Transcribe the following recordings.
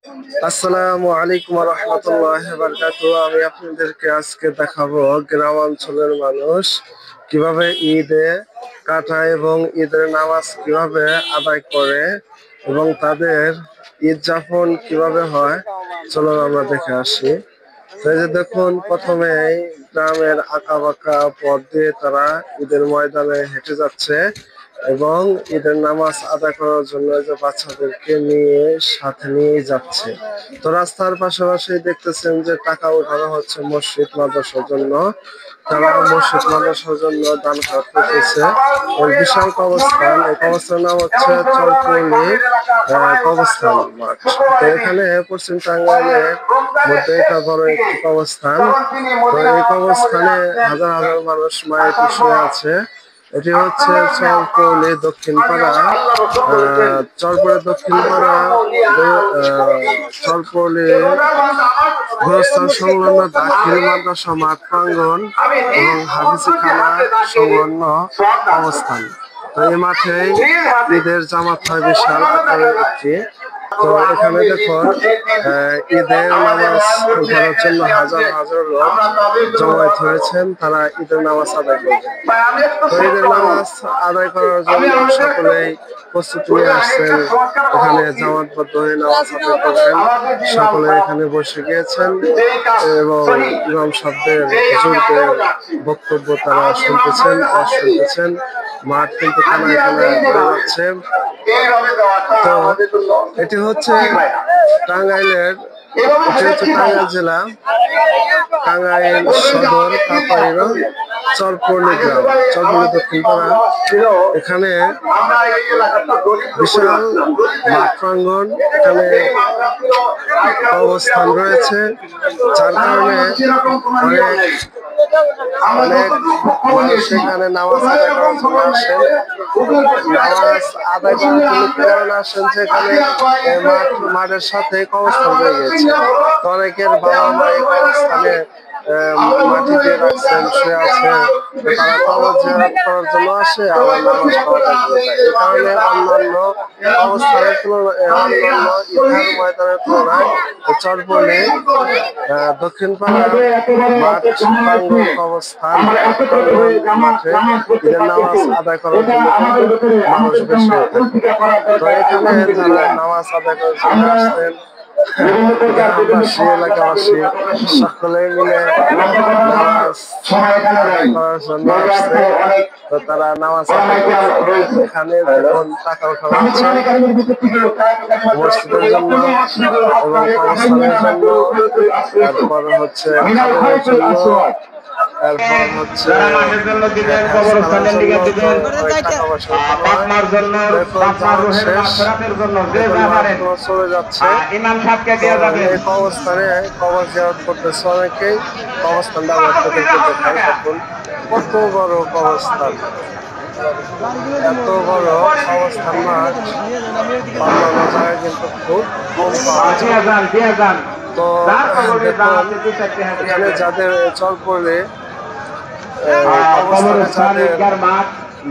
আসসালামু আলাইকুম ওয়া রাহমাতুল্লাহি ওয়া বারাকাতুহু। আমি আপনাদেরকে আজকে দেখাবো গ্রামাঞ্চলের মানুষ কিভাবে ঈদে কাটায় এবং ঈদের নামাজ কিভাবে আদায় করে এবং তাদের ঈদ যাপন কিভাবে হয়। চলুন আমরা দেখে আসি। তো এই যে দেখুন, প্রথমেই গ্রামের আঁকা বাঁকা পথ দিয়ে তারা ঈদের ময়দানে হেঁটে যাচ্ছে এবং ঈদের নামাজ আদায় করার জন্য যে বাচ্চাদেরকে নিয়ে সাথে নিয়ে যাচ্ছে। তো রাস্তার পাশাপাশি দেখতেছেন যে টাকা উঠানো হচ্ছে মসজিদ মাদ্রাসার জন্য। তারা মসজিদ মাদ্রাসার জন্য দান করতেছে। ওই বিশাল কবরস্থান, এই কবরস্থানের নাম হচ্ছে চরপল্লী কবরস্থান মাঠ। তো এখানে পশ্চিম টাঙ্গাইলের মধ্যে এটা বড় একটি কবরস্থান। তো এই কবরস্থানে হাজার হাজার মানুষ মায়ের শুয়ে আছে। এটি হচ্ছে চরপল্লী দক্ষিণ পাড়া, চরপল্লী দক্ষিণ পাড়া, চরপল্লী গোরস্থান সংলগ্ন দাখিল মাদ্রাসা মাঠ প্রাঙ্গণ এবং হাফিজখানা সংলগ্ন অবস্থান। তো এই মাঠে ঈদের জামাত হয় বিশাল আকারের একটি। তো এখানে দেখুন, ঈদের নামাজ পড়ার জন্য হাজার হাজার লোক জমায়েত হয়েছেন। তারা ঈদের নামাজ আদায় করবেন। তো ঈদের নামাজ আদায় করার জন্য সকলেই প্রস্তুতি নিয়ে আসছেন। এখানে জামাতবদ্ধ হয়ে নামাজ আদায় করবেন। সকলে এখানে বসে গিয়েছেন এবং ইমাম সাহেবদের হুজুরদের বক্তব্য তারা শুনতেছেন আর শুনতেছেন। মাঠ কিন্তু কানায় কানায় ভরে যাচ্ছে। তো এটি হচ্ছে টাঙ্গাইলের, টাঙ্গাইল জেলা, টাঙ্গাইল সদর কাপাইরো চরপল্লী গ্রাম, চরপল্লী দক্ষিণ পাড়া। এখানে বিশাল মাঠ প্রাঙ্গণ, এখানে অবস্থান রয়েছে, যার কারণে অনেক মানুষ সেখানে নামাজ আদায় করার জন্য আসেন। নামাজ আদায় করার জন্য কি কারণে আসেন, সেখানে মাঠের সাথে কবরস্থান রয়ে গেছে। তো অনেকের বাবা মা এই কবরস্থানে মাটি দিয়ে রাখছেন, শুয়ে আছে। তারা কবর জিয়ারত করার জন্য আসে, আবার নামাজ পড়ার জন্য যায়। এই কারণে অন্যান্য অবস্থানের তুলনায়, অন্যান্য ঈদগাহ ময়দানের তুলনায় চরপল্লী দক্ষিণ পাড়া মাঠ প্রাঙ্গণ অবস্থান মাঠে ঈদের নামাজ আদায় করার জন্য মানুষ বেশি হয়ে থাকে। তো এখানে যারা নামাজ আদায় করার জন্য আসছেন, গ্রামবাসী এলাকাবাসী সকলে মিলে নামাজ আদায় করার জন্য আসছে। তো তারা নামাজ আদায় করছে। এখানে দেখুন টাকা উঠানো হচ্ছে মসজিদের জন্য এবং কবরস্থানের জন্য, তারপর হচ্ছে খাবারের জন্য, এরপর হচ্ছে কবরস্থানের জন্য। তো অনেক টাকা পয়সা দেখুন শেষ, চলে যাচ্ছে। এই কবরস্থানে কবর জিয়ারত করতেছে অনেকেই। কবরস্থানটা আমি আপনাদেরকে দেখাই। দেখুন কত বড় কবরস্থান, এত বড় অবস্থান মাঠ অন্যান্য জায়গায় কিন্তু খুব কম পাওয়া যায়। তো দেখুন, এখানে যাদের চরপল্লী অবস্থানে যাদের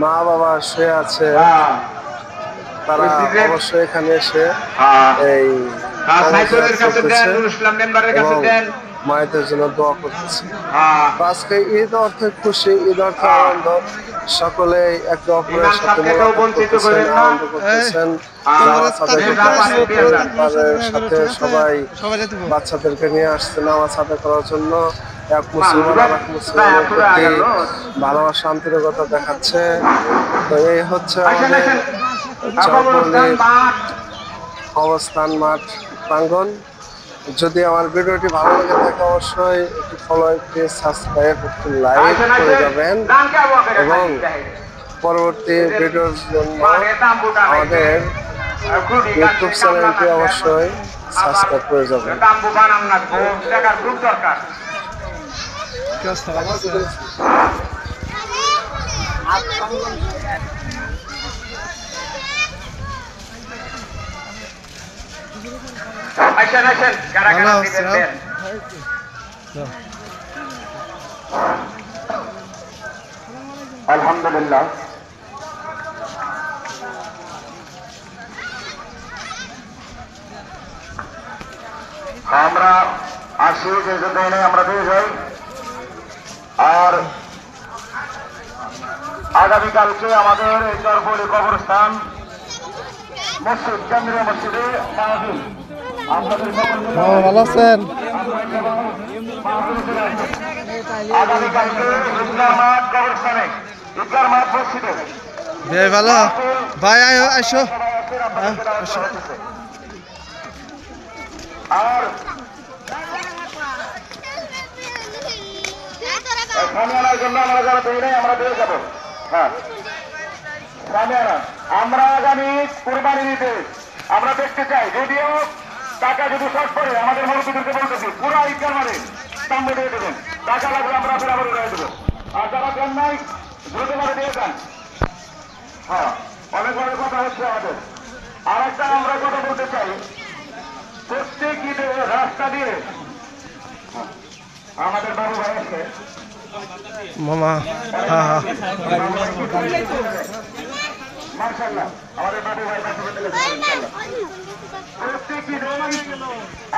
মা বাবা শুয়ে আছে, তারা অবশ্যই এখানে এসে এই এবং মায়েদের জন্য দোয়া করতেছে। আজকে ঈদ অর্থে খুশি, ঈদ অর্থে আনন্দ। সকলে একে অপরের সাথে করতেছেন, আনন্দ করতেছেন, নামাজ আদায় করতেছেন। তাদের সাথে সবাই বাচ্চাদেরকে নিয়ে আসছে নামাজ আদায় করার জন্য। এক মুসলমান আর এক মুসলমানের প্রতি ভালোবাসা আন্তরিকতা দেখাচ্ছে। তো এই হচ্ছে আমাদের চরপল্লী অবস্থান মাঠ প্রাঙ্গণ। যদি আমার ভিডিওটি ভালো লাগে থাকে অবশ্যই একটি ফলো, একটি সাবস্ক্রাইব, একটি লাইক করে যাবেন এবং পরবর্তী ভিডিওর জন্য আমাদের ইউটিউব চ্যানেলটি অবশ্যই সাবস্ক্রাইব করে যাবেন। আলহামদুলিল্লাহ। আমরা আসি যে জন্য আমরা দিয়ে যাই। আর আগামীকালকে আমাদের এই চরপলি কবরস্থান মসজিদ কেন্দ্রীয় মসজিদে মাহফিল। আপনাদের ভালো আছেন? আগামীকালকে ঈদগাহ মাঠ কবরস্থানে, ঈদগাহ মাঠ মসজিদে ভালো ভাই আইসো। আর সামিয়ানার জন্য আমরা যারা তৈরি নাই আমরা দিয়ে যাবো। হ্যাঁ সামিয়ানা আমরা আগামী কুরবানি দিতে আমরা দেখতে চাই, যদিও টাকা যদি শর্ট করে আমাদের মুরব্বীদেরকে বলতেছি পুরো ঈদগাহ মাঠে সামনে দিয়ে দেবেন, টাকা লাগলে আমরা বরাবর উড়াই দেবো। আর যারা দেন নাই দ্রুত করে দিয়ে যান। হ্যাঁ অনেক বড় কথা হচ্ছে আমাদের। আর একটা আমরা কথা বলতে চাই, প্রত্যেক ঈদে রাস্তা দিয়ে আমাদের বাবু ভাই আছে মামা। হ্যাঁ হ্যাঁ মার্শাল্লাহ আমাদের বাবু ভাই প্রত্যেক ঈদে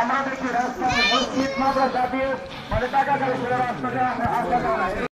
আমরা দেখি রাস্তায় মসজিদ মাদ্রাসা দিয়ে মানে টাকা গাড়ি রাস্তা দিয়ে আসা